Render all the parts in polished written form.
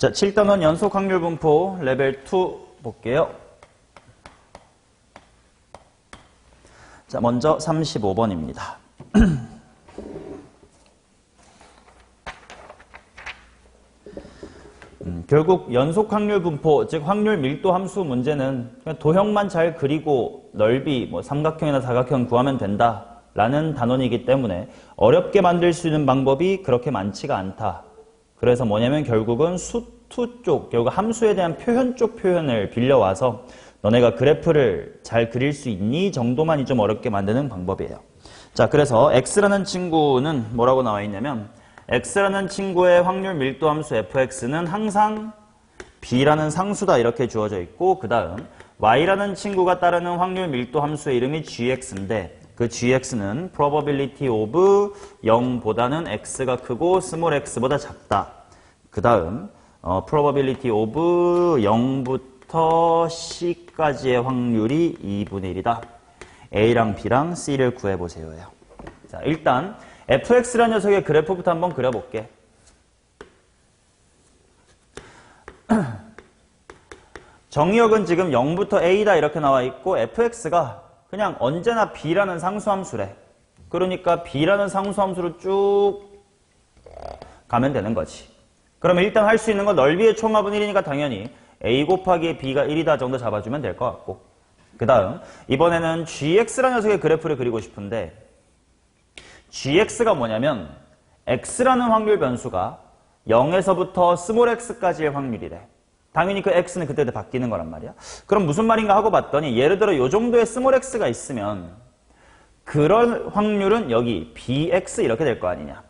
자, 7단원 연속 확률 분포 레벨 2 볼게요. 자, 먼저 35번입니다. 결국 연속 확률 분포, 즉 확률 밀도 함수 문제는 그냥 도형만 잘 그리고 넓이, 뭐 삼각형이나 사각형 구하면 된다라는 단원이기 때문에 어렵게 만들 수 있는 방법이 그렇게 많지가 않다. 그래서 뭐냐면 결국은 수투 쪽, 결국 함수에 대한 표현 쪽 표현을 빌려와서 너네가 그래프를 잘 그릴 수 있니 정도만이 좀 어렵게 만드는 방법이에요. 자, 그래서 x라는 친구는 뭐라고 나와 있냐면 x라는 친구의 확률 밀도 함수 fx는 항상 b라는 상수다 이렇게 주어져 있고, 그 다음 y라는 친구가 따르는 확률 밀도 함수의 이름이 gx인데 그 gx는 probability of 0보다는 x가 크고 small x보다 작다. 그 다음 probability of 0부터 c까지의 확률이 2분의 1이다. a랑 b랑 c를 구해보세요. 자, 일단 fx라는 녀석의 그래프부터 한번 그려볼게. 정의역은 지금 0부터 a다 이렇게 나와 있고 fx가 그냥 언제나 b라는 상수함수래. 그러니까 b라는 상수함수로 쭉 가면 되는 거지. 그러면 일단 할 수 있는 건 넓이의 총합은 1이니까 당연히 a 곱하기 b가 1이다 정도 잡아주면 될 것 같고, 그 다음 이번에는 gx라는 녀석의 그래프를 그리고 싶은데 gx가 뭐냐면 x라는 확률 변수가 0에서부터 스몰 x까지의 확률이래. 당연히 그 x는 그때그때 바뀌는 거란 말이야. 그럼 무슨 말인가 하고 봤더니 예를 들어 이 정도의 스몰 x가 있으면 그런 확률은 여기 bx 이렇게 될 거 아니냐.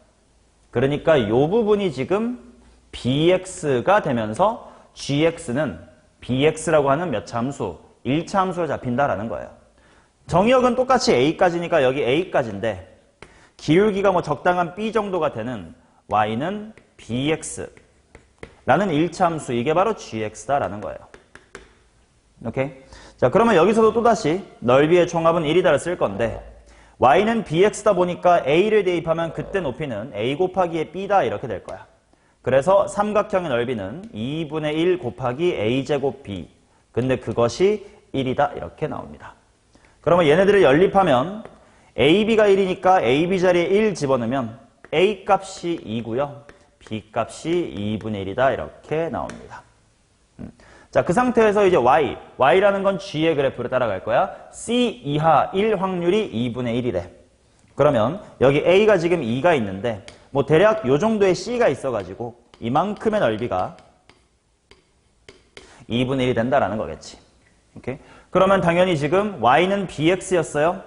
그러니까 이 부분이 지금 bx가 되면서 gx는 bx라고 하는 몇 차 함수? 1차 함수로 잡힌다라는 거예요. 정의역은 똑같이 a까지니까 여기 a까지인데 기울기가 뭐 적당한 b 정도가 되는 y는 bx 라는 1차 함수, 이게 바로 gx다라는 거예요. 오케이? 자, 그러면 여기서도 또다시 넓이의 총합은 1이다를 쓸 건데 y는 bx다 보니까 a를 대입하면 그때 높이는 a 곱하기 b다 이렇게 될 거야. 그래서 삼각형의 넓이는 2분의 1 곱하기 a제곱 b. 근데 그것이 1이다 이렇게 나옵니다. 그러면 얘네들을 연립하면 ab가 1이니까 ab 자리에 1 집어넣으면 a 값이 2고요. b 값이 2분의 1이다 이렇게 나옵니다. 자, 그 상태에서 이제 y라는 건 g의 그래프로 따라갈 거야. c 이하 1 확률이 2분의 1이래. 그러면 여기 a가 지금 2가 있는데 뭐 대략 요 정도의 c가 있어가지고 이만큼의 넓이가 2분의 1이 된다라는 거겠지. 오케이? 그러면 당연히 지금 y는 bx였어요.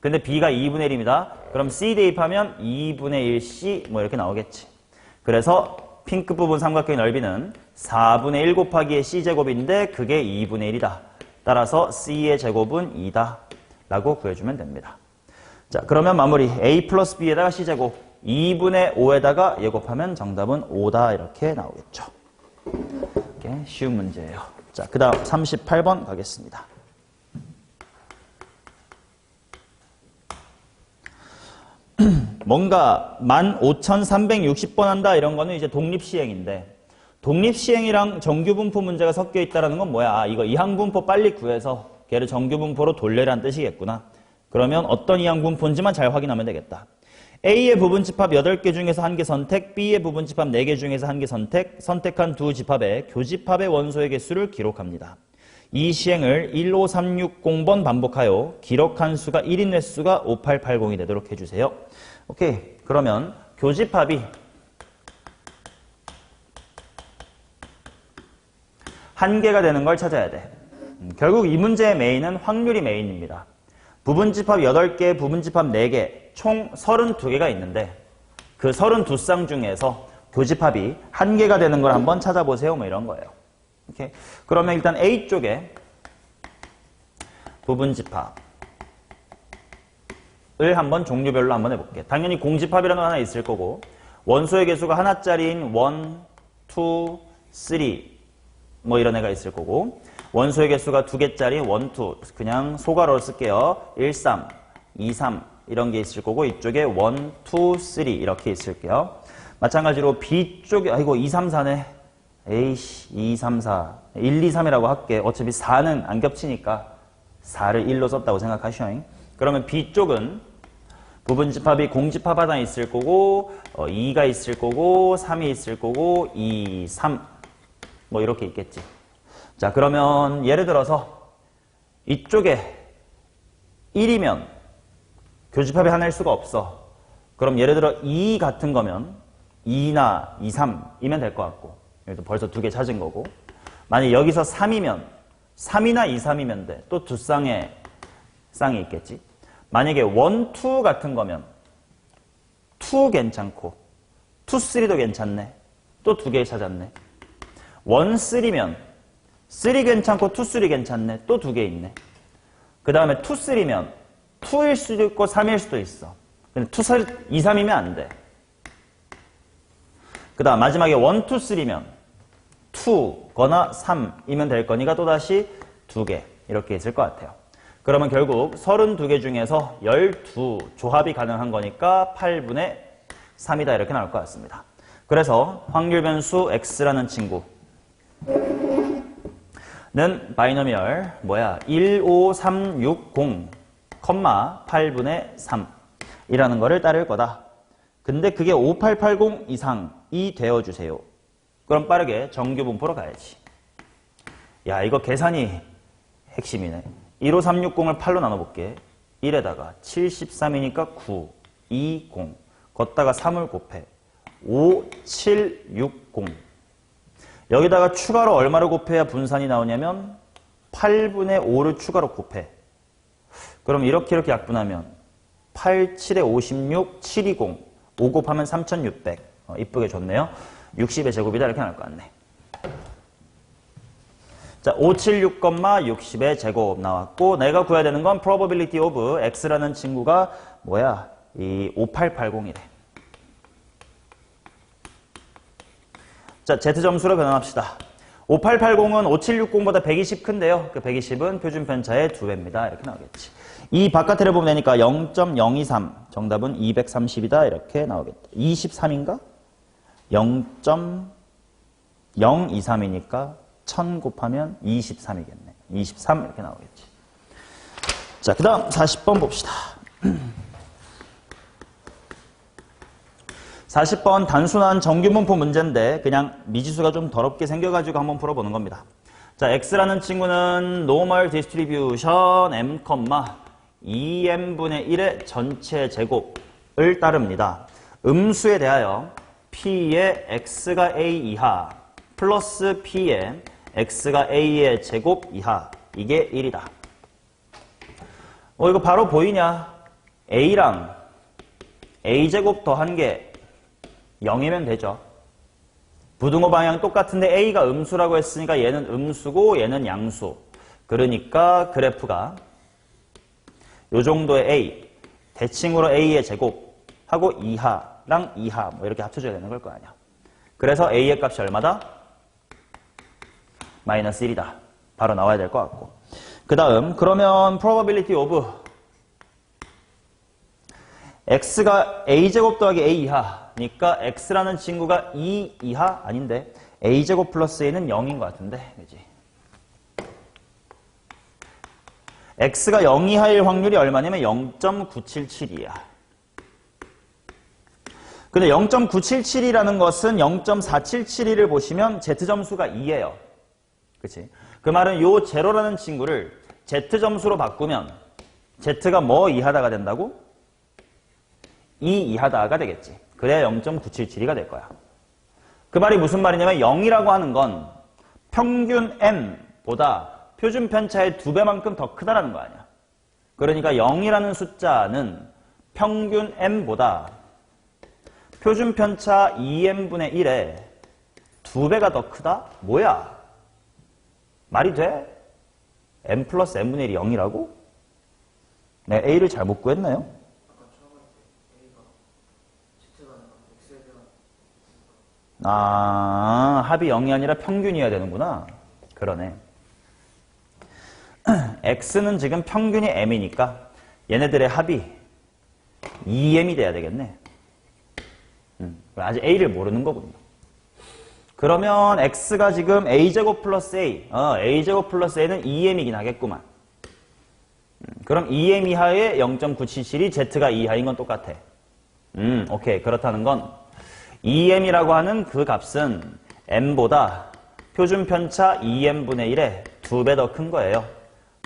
근데 b가 2분의 1입니다. 그럼 c 대입하면 2분의 1c 뭐 이렇게 나오겠지. 그래서 핑크 부분 삼각형의 넓이는 4분의 1 곱하기의 c제곱인데 그게 2분의 1이다. 따라서 c의 제곱은 2다 라고 구해주면 됩니다. 자, 그러면 마무리. a 플러스 b에다가 c제곱 2분의 5에다가 예곱하면 정답은 5다 이렇게 나오겠죠. 이렇게 쉬운 문제예요. 자, 그 다음 38번 가겠습니다. 뭔가 15,360번 한다 이런 거는 이제 독립시행인데, 독립시행이랑 정규분포 문제가 섞여 있다는 건 뭐야? 아, 이거 이항분포 빨리 구해서 걔를 정규분포로 돌려라는 뜻이겠구나. 그러면 어떤 이항분포인지만 잘 확인하면 되겠다. A의 부분집합 8개 중에서 1개 선택, B의 부분집합 4개 중에서 1개 선택, 선택한 두 집합의 교집합의 원소의 개수를 기록합니다. 이 시행을 15360번 반복하여 기록한 수가 1인 횟수가 5880이 되도록 해주세요. 오케이. 그러면 교집합이 한 개가 되는 걸 찾아야 돼. 결국 이 문제의 메인은 확률이 메인입니다. 부분집합 8개, 부분집합 4개, 총 32개가 있는데 그 32쌍 중에서 교집합이 한 개가 되는 걸 한번 찾아보세요. 뭐 이런 거예요. 오케이? 그러면 일단 A 쪽에 부분집합을 한번 종류별로 한번 해볼게. 당연히 공집합이라는 거 하나 있을 거고 원소의 개수가 하나짜리인 1, 2, 3 뭐 이런 애가 있을 거고 원소의 개수가 2개짜리 1, 2 그냥 소괄호로 쓸게요. 1, 3, 2, 3 이런 게 있을 거고 이쪽에 1, 2, 3 이렇게 있을게요. 마찬가지로 B 쪽에 아이고 2, 3, 4네. 에이씨, 2, 3, 4. 1, 2, 3이라고 할게. 어차피 4는 안 겹치니까 4를 1로 썼다고 생각하셔잉. 그러면 B쪽은 부분집합이 공집합 하나 있을 거고, 2가 있을 거고, 3이 있을 거고, 2, 3. 뭐 이렇게 있겠지. 자, 그러면 예를 들어서 이쪽에 1이면 교집합이 하나일 수가 없어. 그럼 예를 들어 2 같은 거면 2나 2, 3이면 될 것 같고, 벌써 2개 찾은 거고, 만약 여기서 3이면 3이나 2, 3이면 돼. 또 두 쌍의 쌍이 있겠지. 만약에 1, 2 같은 거면 2 괜찮고 2, 3도 괜찮네. 또 2개 찾았네. 1, 3면 3 괜찮고 2, 3 괜찮네. 또 2개 있네. 그 다음에 2, 3면 2일 수도 있고 3일 수도 있어. 근데 2, 2, 3이면 안 돼. 그 다음 마지막에 1, 2, 3면 2거나 3이면 될 거니까 또다시 2개 이렇게 있을 것 같아요. 그러면 결국 32개 중에서 12 조합이 가능한 거니까 8분의 3이다 이렇게 나올 것 같습니다. 그래서 확률 변수 x라는 친구는 바이너미얼 15360, 8분의 3이라는 거를 따를 거다. 근데 그게 5880 이상이 되어주세요. 그럼 빠르게 정규 분포로 가야지. 야, 이거 계산이 핵심이네. 15360을 8로 나눠볼게. 1에다가 73이니까 9, 2, 0. 걷다가 3을 곱해. 5, 7, 6, 0. 여기다가 추가로 얼마를 곱해야 분산이 나오냐면 8분의 5를 추가로 곱해. 그럼 이렇게 약분하면 8, 7에 56, 720. 5 곱하면 3600. 이쁘게 줬네요. 60의 제곱이다 이렇게 나올 것 같네. 자, 576, 60의 제곱 나왔고, 내가 구해야 되는 건 probability of x라는 친구가 뭐야? 이 5880이래. 자, z 점수로 변환합시다. 5880은 5760보다 120 큰데요. 그 120은 표준 편차의 2배입니다. 이렇게 나오겠지. 이 바깥으로 보면 되니까 0.023. 정답은 230이다. 이렇게 나오겠다. 23인가? 0.023이니까 1000 곱하면 23이겠네. 23 이렇게 나오겠지. 자, 그 다음 40번 봅시다. 40번 단순한 정규분포 문제인데 그냥 미지수가 좀 더럽게 생겨가지고 한번 풀어보는 겁니다. 자, x라는 친구는 normal distribution m, 2m분의 1의 전체 제곱을 따릅니다. 음수에 대하여 p의 x가 a 이하 플러스 p의 x가 a의 제곱 이하, 이게 1이다. 이거 바로 보이냐? a랑 a제곱 더한 게 0이면 되죠. 부등호 방향 똑같은데 a가 음수라고 했으니까 얘는 음수고 얘는 양수. 그러니까 그래프가 요 정도의 a, 대칭으로 a의 제곱하고 이하랑 이하 뭐 이렇게 합쳐져야 되는 걸 거 아니야. 그래서 a의 값이 얼마다? 마이너스 1이다. 바로 나와야 될 것 같고. 그 다음 그러면 probability of x가 a제곱 더하기 a 이하니까 x라는 친구가 2 이하 아닌데 a제곱 플러스 a는 0인 것 같은데, 그지? x가 0 이하일 확률이 얼마냐면 0.977이야. 근데 0.977이라는 것은 0.477을 보시면 z점수가 2예요. 그치? 그 말은 요 제로라는 친구를 z점수로 바꾸면 z가 뭐 이하다가 된다고? 2 이하다가 되겠지. 그래야 0.977이가 될 거야. 그 말이 무슨 말이냐면 0이라고 하는 건 평균 n보다 표준 편차의 2배만큼 더 크다라는 거 아니야. 그러니까 0이라는 숫자는 평균 n보다 표준 편차 2n분의 1에 2배가 더 크다? 뭐야? 말이 돼? n 플러스 n분의 1이 0이라고? 내가 a를 잘못 구했나요? 아, 합이 0이 아니라 평균이어야 되는구나. 그러네. x는 지금 평균이 m이니까 얘네들의 합이 2m이 돼야 되겠네. 아직 a를 모르는 거군요. 그러면 x가 지금 a제곱 플러스 a, a제곱 플러스 a는 2m이긴 하겠구만. 그럼 2m 이하의 0.977이 z가 2 이하인 건 똑같아. 오케이. 그렇다는 건 2m이라고 하는 그 값은 m보다 표준 편차 2m분의 1의 2배 더 큰 거예요.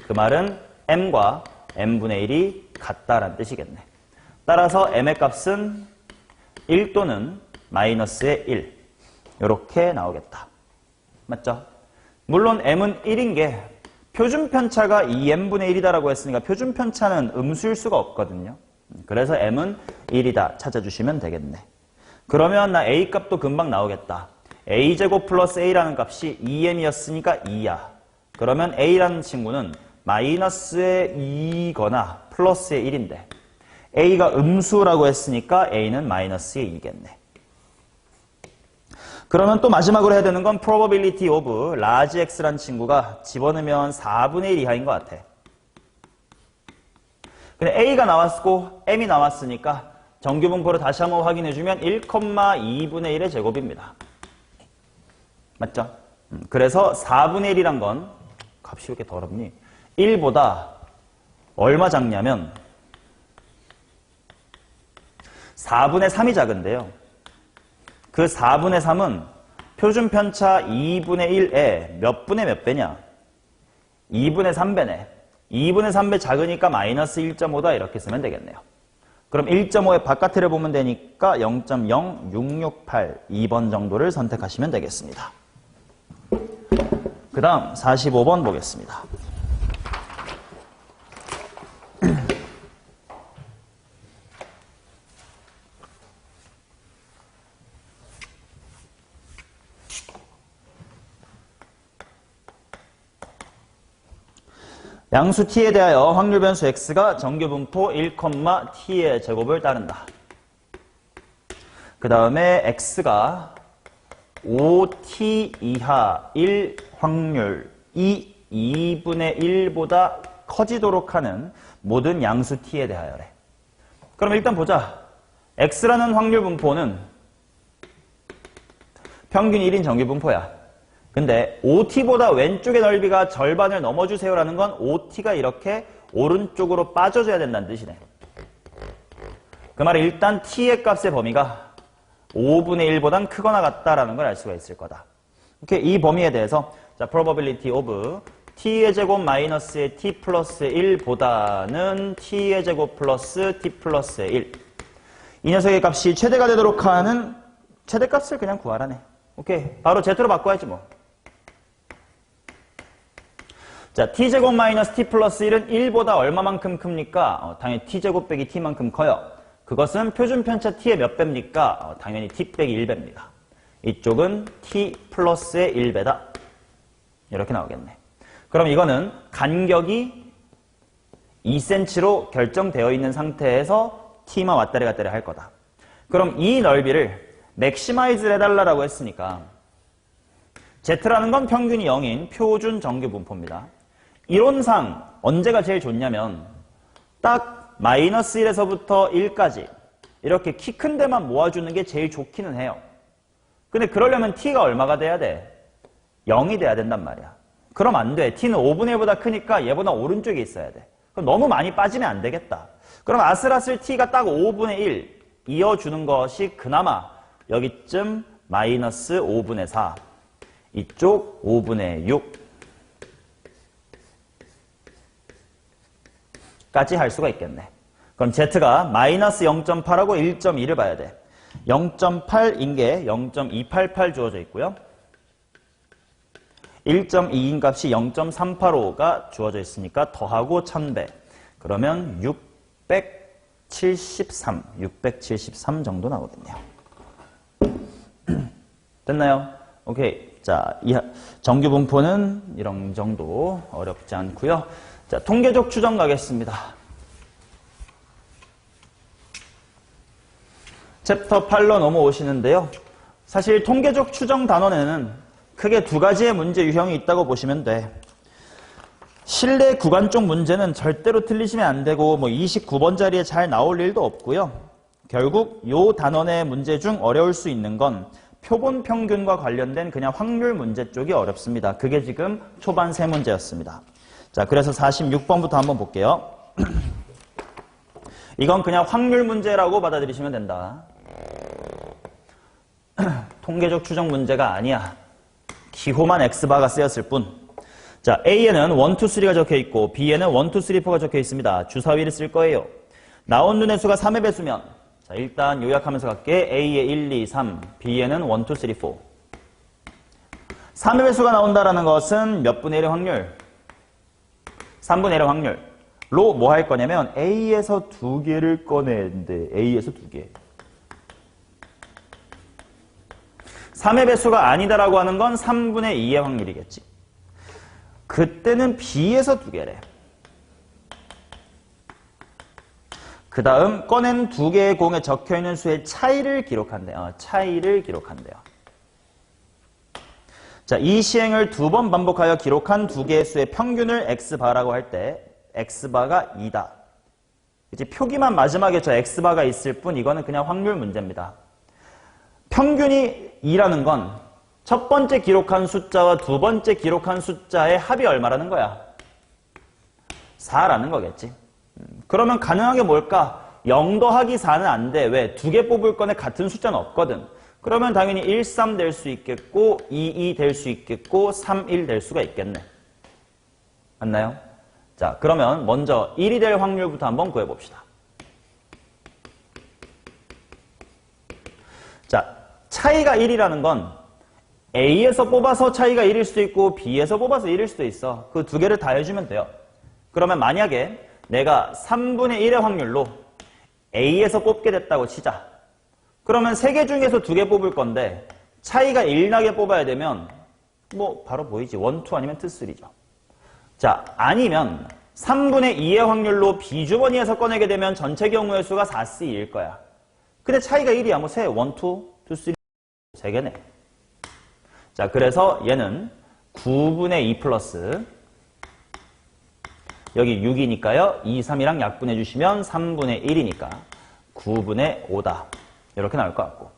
그 말은 m과 m분의 1이 같다라는 뜻이겠네. 따라서 m의 값은 1 또는 마이너스의 1. 이렇게 나오겠다. 맞죠? 물론 m은 1인 게 표준 편차가 2m분의 1이다라고 했으니까 표준 편차는 음수일 수가 없거든요. 그래서 m은 1이다 찾아주시면 되겠네. 그러면 나 a 값도 금방 나오겠다. a제곱 플러스 a라는 값이 2m이었으니까 2야. 그러면 a라는 친구는 마이너스의 2거나 플러스의 1인데 a가 음수라고 했으니까 a는 마이너스의 2겠네. 그러면 또 마지막으로 해야 되는 건 probability of large x라는 친구가 집어넣으면 4분의 1 이하인 것 같아. 근데 a가 나왔고 m이 나왔으니까 정규분포를 다시 한번 확인해주면 1,2분의 1의 제곱입니다. 맞죠? 그래서 4분의 1이란 건 값이 왜 이렇게 더럽니? 1보다 얼마 작냐면 4분의 3이 작은데요. 그 4분의 3은 표준 편차 2분의 1에 몇 분의 몇 배냐? 2분의 3배네. 2분의 3배 작으니까 마이너스 1.5다 이렇게 쓰면 되겠네요. 그럼 1.5의 바깥을 보면 되니까 0.0668 2번 정도를 선택하시면 되겠습니다. 그 다음 45번 보겠습니다. 양수 t에 대하여 확률 변수 x가 정규분포 1,t의 제곱을 따른다. 그 다음에 x가 5t 이하 1 확률이 2분의 1보다 커지도록 하는 모든 양수 t에 대하여래. 그럼 일단 보자. x라는 확률 분포는 평균 1인 정규분포야. 근데 OT보다 왼쪽의 넓이가 절반을 넘어주세요라는 건 OT가 이렇게 오른쪽으로 빠져줘야 된다는 뜻이네. 그 말은 일단 T의 값의 범위가 5분의 1보단 크거나 같다라는 걸 알 수가 있을 거다. 오케이, 이 범위에 대해서 자, probability of T의 제곱 마이너스의 T 플러스의 1보다는 T의 제곱 플러스 T 플러스의 1. 이 녀석의 값이 최대가 되도록 하는 최대값을 그냥 구하라네. 오케이, 바로 Z로 바꿔야지 뭐. 자, t제곱 마이너스 t 플러스 1은 1보다 얼마만큼 큽니까? 당연히 t제곱 빼기 t만큼 커요. 그것은 표준 편차 t의 몇 배입니까? 당연히 t 빼기 1배입니다. 이쪽은 t 플러스의 1배다. 이렇게 나오겠네. 그럼 이거는 간격이 2cm로 결정되어 있는 상태에서 t만 왔다리 갔다리 할 거다. 그럼 이 넓이를 맥시마이즈를 해달라고 했으니까 Z라는 건 평균이 0인 표준 정규 분포입니다. 이론상 언제가 제일 좋냐면 딱 마이너스 1에서부터 1까지 이렇게 키 큰 데만 모아주는 게 제일 좋기는 해요. 근데 그러려면 t가 얼마가 돼야 돼? 0이 돼야 된단 말이야. 그럼 안 돼. t는 5분의 1보다 크니까 얘보다 오른쪽에 있어야 돼. 그럼 너무 많이 빠지면 안 되겠다. 그럼 아슬아슬 t가 딱 5분의 1 이어주는 것이 그나마 여기쯤 마이너스 5분의 4 이쪽 5분의 6 까지 할 수가 있겠네. 그럼 Z가 마이너스 0.8하고 1.2를 봐야 돼. 0.8인 게 0.288 주어져 있고요. 1.2인 값이 0.385가 주어져 있으니까 더하고 1000배. 그러면 673 정도 나오겠네요. 됐나요? 오케이. 자, 정규 분포는 이런 정도 어렵지 않고요. 자, 통계적 추정 가겠습니다. 챕터 8로 넘어오시는데요. 사실 통계적 추정 단원에는 크게 두 가지의 문제 유형이 있다고 보시면 돼. 실내 구간 쪽 문제는 절대로 틀리시면 안 되고 29번 자리에 잘 나올 일도 없고요. 결국 요 단원의 문제 중 어려울 수 있는 건 표본 평균과 관련된 그냥 확률 문제 쪽이 어렵습니다. 그게 지금 초반 세 문제였습니다. 자, 그래서 46번부터 한번 볼게요. 이건 그냥 확률 문제라고 받아들이시면 된다. 통계적 추정 문제가 아니야. 기호만 X바가 쓰였을 뿐. 자, A에는 1, 2, 3가 적혀 있고 B에는 1, 2, 3, 4가 적혀 있습니다. 주사위를 쓸 거예요. 나온 눈의 수가 3의 배수면, 자, 일단 요약하면서 갈게. A에 1, 2, 3, B에는 1, 2, 3, 4. 3의 배수가 나온다라는 것은 몇 분의 1의 확률? 3분의 1의 확률로 뭐 할 거냐면 A에서 2개를 꺼내는데 A에서 2개. 3의 배수가 아니다라고 하는 건 3분의 2의 확률이겠지. 그때는 B에서 2개래. 그 다음 꺼낸 2개의 공에 적혀있는 수의 차이를 기록한대요. 차이를 기록한대요. 자, 이 시행을 2번 반복하여 기록한 2개의 수의 평균을 X바라고 할 때 X바가 2다. 이제 표기만 마지막에 저 X바가 있을 뿐 이거는 그냥 확률 문제입니다. 평균이 2라는 건 첫 번째 기록한 숫자와 두 번째 기록한 숫자의 합이 얼마라는 거야? 4라는 거겠지. 그러면 가능하게 뭘까? 0 더하기 4는 안 돼. 왜? 2개 뽑을 거네 같은 숫자는 없거든. 그러면 당연히 1, 3 될 수 있겠고 2, 2 될 수 있겠고 3, 1 될 수가 있겠네. 맞나요? 자, 그러면 먼저 1이 될 확률부터 한번 구해봅시다. 자, 차이가 1이라는 건 A에서 뽑아서 차이가 1일 수도 있고 B에서 뽑아서 1일 수도 있어. 그 두 개를 다 해주면 돼요. 그러면 만약에 내가 3분의 1의 확률로 A에서 뽑게 됐다고 치자. 그러면 3개 중에서 2개 뽑을 건데 차이가 1 나게 뽑아야 되면 뭐 바로 보이지. 1, 2 아니면 2, 3죠. 자, 아니면 3분의 2의 확률로 B주머니에서 꺼내게 되면 전체 경우의 수가 4C일 거야. 근데 차이가 1이야. 뭐 1, 2, 2, 3, 3개네. 자, 그래서 얘는 9분의 2 플러스 여기 6이니까요. 2, 3이랑 약분해 주시면 3분의 1이니까 9분의 5다. 이렇게 나올 것 같고.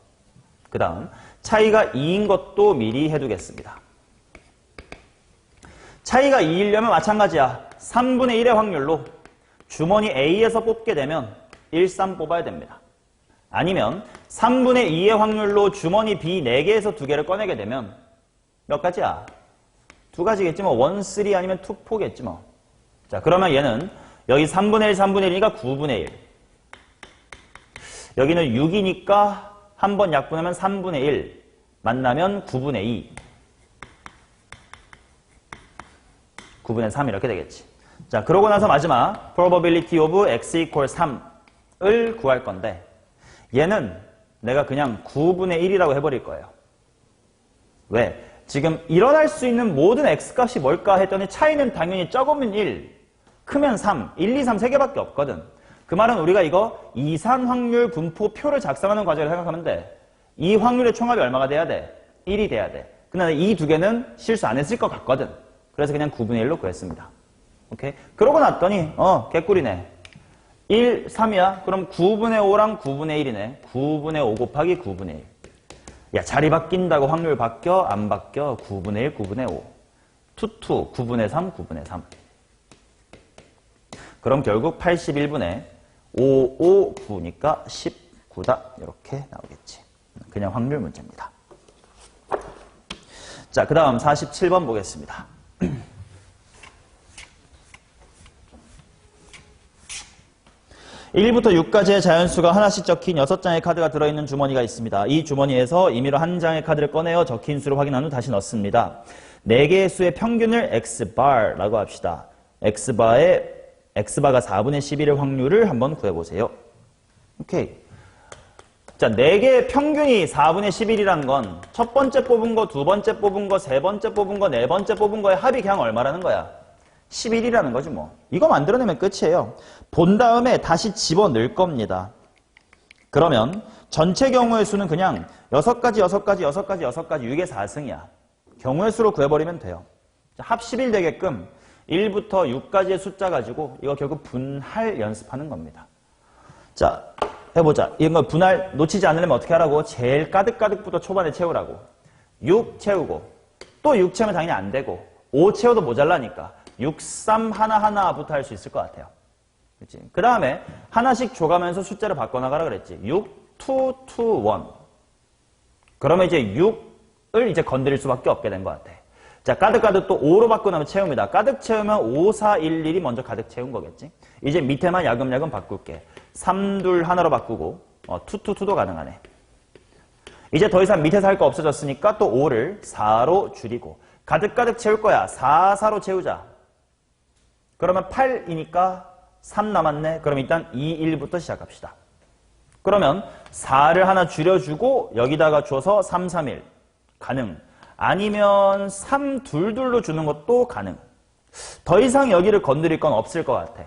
그 다음 차이가 2인 것도 미리 해두겠습니다. 차이가 2이려면 마찬가지야. 3분의 1의 확률로 주머니 A에서 뽑게 되면 1, 3 뽑아야 됩니다. 아니면 3분의 2의 확률로 주머니 B 4개에서 2개를 꺼내게 되면 몇 가지야? 2가지겠지 뭐. 1, 3 아니면 2, 4겠지 뭐. 자, 그러면 얘는 여기 3분의 1, 3분의 1이니까 9분의 1. 여기는 6이니까 한 번 약분하면 3분의 1. 만나면 9분의 2. 9분의 3 이렇게 되겠지. 자, 그러고 나서 마지막 probability of x equals 3을 구할 건데 얘는 내가 그냥 9분의 1이라고 해버릴 거예요. 왜? 지금 일어날 수 있는 모든 x값이 뭘까 했더니 차이는 당연히 적으면 1, 크면 3, 1, 2, 3 3개밖에 없거든. 그 말은 우리가 이거 이산 확률 분포표를 작성하는 과정을 생각하면 돼. 이 확률의 총합이 얼마가 돼야 돼? 1이 돼야 돼. 근데 이 두 개는 실수 안 했을 것 같거든. 그래서 그냥 9분의 1로 구했습니다. 오케이? 그러고 났더니 개꿀이네. 1, 3이야? 그럼 9분의 5랑 9분의 1이네. 9분의 5 곱하기 9분의 1. 야, 자리 바뀐다고 확률 바뀌어? 안 바뀌어? 9분의 1, 9분의 5. 2, 9분의 3, 9분의 3. 그럼 결국 81분의 5, 5, 9니까 19다. 이렇게 나오겠지. 그냥 확률 문제입니다. 자, 그 다음 47번 보겠습니다. 1부터 6까지의 자연수가 하나씩 적힌 6장의 카드가 들어있는 주머니가 있습니다. 이 주머니에서 임의로 한 장의 카드를 꺼내어 적힌 수를 확인한 후 다시 넣습니다. 4개의 수의 평균을 X바라고 합시다. X바가 4분의 11의 확률을 한번 구해보세요. 오케이. 자, 4개의 평균이 4분의 11이라는 건 첫 번째 뽑은 거, 두 번째 뽑은 거, 세 번째 뽑은 거, 네 번째 뽑은 거의 합이 그냥 얼마라는 거야? 11이라는 거지 뭐. 이거 만들어내면 끝이에요. 본 다음에 다시 집어넣을 겁니다. 그러면 전체 경우의 수는 그냥 6가지, 6가지, 6가지, 6가지, 6의 4승이야. 경우의 수로 구해버리면 돼요. 합 11 되게끔 1부터 6까지의 숫자 가지고 이거 결국 분할 연습하는 겁니다. 자, 해보자. 이런 거 분할 놓치지 않으려면 어떻게 하라고? 제일 가득가득부터 초반에 채우라고. 6 채우고 또 6 채우면 당연히 안 되고 5 채워도 모자라니까 6, 3 하나하나부터 할 수 있을 것 같아요. 그치? 그 다음에 하나씩 줘가면서 숫자를 바꿔나가라 그랬지. 6, 2, 2, 1. 그러면 이제 6을 이제 건드릴 수밖에 없게 된 것 같아. 자, 가득가득 또 5로 바꾸면 채웁니다. 가득 채우면 5, 4, 1, 1이 먼저 가득 채운 거겠지. 이제 밑에만 야금야금 바꿀게. 3, 2, 하나로 바꾸고 2, 2, 2도 가능하네. 이제 더 이상 밑에서 할 거 없어졌으니까 또 5를 4로 줄이고 가득가득 채울 거야. 4, 4로 채우자. 그러면 8이니까 3 남았네. 그럼 일단 2, 1부터 시작합시다. 그러면 4를 하나 줄여주고 여기다가 줘서 3, 3, 1 가능. 아니면 3, 2, 2로 주는 것도 가능. 더 이상 여기를 건드릴 건 없을 것 같아.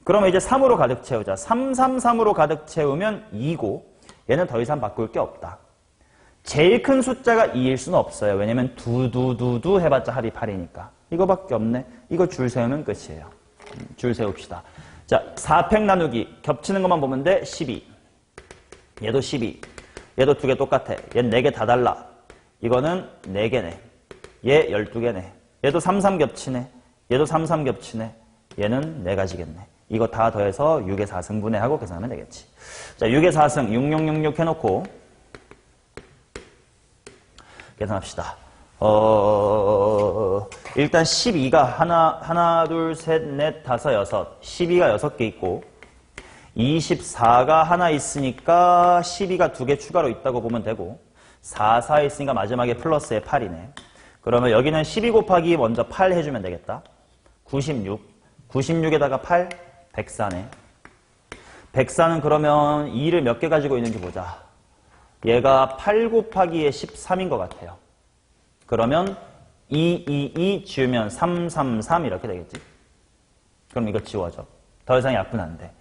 그러면 이제 3으로 가득 채우자. 3, 3, 3으로 가득 채우면 2고 얘는 더 이상 바꿀 게 없다. 제일 큰 숫자가 2일 수는 없어요. 왜냐면 두두두두 해봤자 합이 8이니까. 이거밖에 없네. 이거 줄 세우면 끝이에요. 줄 세웁시다. 자, 4팩 나누기 겹치는 것만 보면 돼. 12. 얘도 12. 얘도 두 개 똑같아. 얘는 4개 다 달라. 이거는 4개네. 얘 12개네. 얘도 3, 3 겹치네. 얘도 3, 3 겹치네. 얘는 4가지겠네. 이거 다 더해서 6의 4승분해하고 계산하면 되겠지. 자, 6의 4승 6666 해놓고 계산합시다. 일단 12가 하나, 둘, 셋, 넷, 다섯, 여섯. 12가 6개 있고 24가 하나 있으니까 12가 2개 추가로 있다고 보면 되고 4, 4 있으니까 마지막에 플러스에 8이네. 그러면 여기는 12 곱하기 먼저 8 해주면 되겠다. 96. 96에다가 8, 104네. 104는 그러면 2를 몇 개 가지고 있는지 보자. 얘가 8 곱하기에 13인 것 같아요. 그러면 2, 2, 2 지우면 3, 3, 3 이렇게 되겠지. 그럼 이거 지워져. 더 이상 약분 안 돼.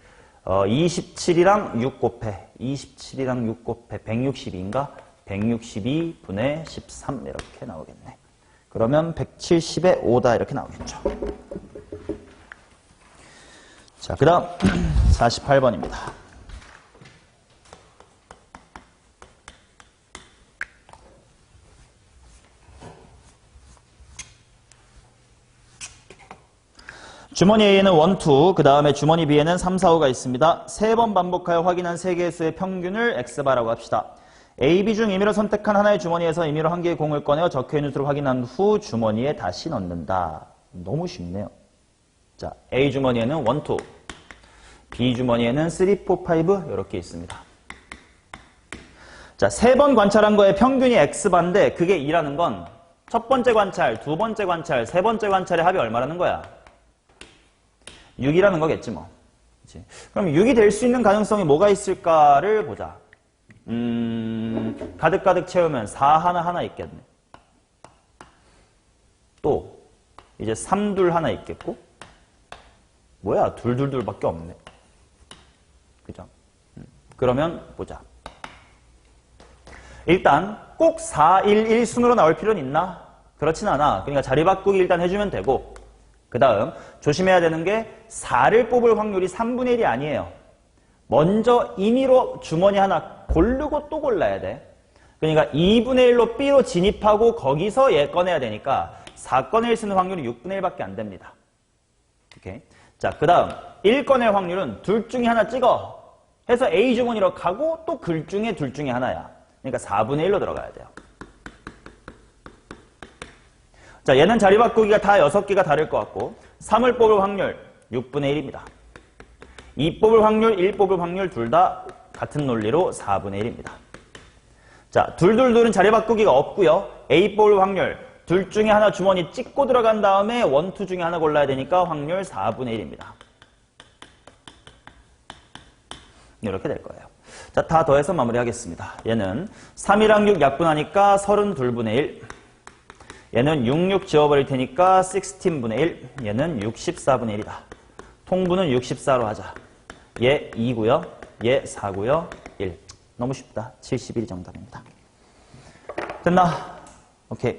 27이랑 6 곱해. 27이랑 6 곱해. 162인가? 162분의 13 이렇게 나오겠네. 그러면 170에 5다 이렇게 나오겠죠. 자, 그 다음 48번입니다. 주머니 A에는 1, 2, 그 다음에 주머니 B에는 3, 4, 5가 있습니다. 3번 반복하여 확인한 3개의 수의 평균을 X바라고 합시다. A, B 중 임의로 선택한 하나의 주머니에서 임의로 한 개의 공을 꺼내어 적혀있는 수를 확인한 후 주머니에 다시 넣는다. 너무 쉽네요. 자, A 주머니에는 1, 2, B 주머니에는 3, 4, 5 이렇게 있습니다. 자, 3번 관찰한 거의 평균이 X바인데 그게 2라는 건 첫 번째 관찰, 두 번째 관찰, 세 번째 관찰의 합이 얼마라는 거야? 6이라는 거겠지 뭐. 그치? 그럼 6이 될 수 있는 가능성이 뭐가 있을까를 보자. 가득가득 채우면 4 하나 있겠네. 또 이제 3, 2 하나 있겠고 뭐야 2, 2, 2 밖에 없네. 그죠? 그러면 보자. 일단 꼭 4, 1, 1 순으로 나올 필요는 있나? 그렇진 않아. 그러니까 자리 바꾸기 일단 해주면 되고 그 다음 조심해야 되는 게 4를 뽑을 확률이 3분의 1이 아니에요. 먼저 임의로 주머니 하나 고르고 또 골라야 돼. 그러니까 2분의 1로 B로 진입하고 거기서 얘 꺼내야 되니까 4꺼낼 1 쓰는 확률이 6분의 1밖에 안 됩니다. 오케이. 자, 그 다음 1 꺼낼 확률은 둘 중에 하나 찍어 해서 A 주머니로 가고 또 글 중에 둘 중에 하나야. 그러니까 4분의 1로 들어가야 돼요. 자, 얘는 자리 바꾸기가 다 6개가 다를 것 같고 3을 뽑을 확률 6분의 1입니다. 2 뽑을 확률, 1 뽑을 확률 둘 다 같은 논리로 4분의 1입니다. 자, 2, 2, 2는 자리 바꾸기가 없고요. A 뽑을 확률 둘 중에 하나 주머니 찍고 들어간 다음에 1, 2 중에 하나 골라야 되니까 확률 4분의 1입니다. 이렇게 될 거예요. 자, 다 더해서 마무리하겠습니다. 얘는 3이랑 6 약분하니까 32분의 1. 얘는 66 지워버릴 테니까 16분의 1. 얘는 64분의 1이다. 통분은 64로 하자. 얘 2고요. 얘 4고요. 1. 너무 쉽다. 71이 정답입니다. 됐나? 오케이.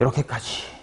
이렇게까지.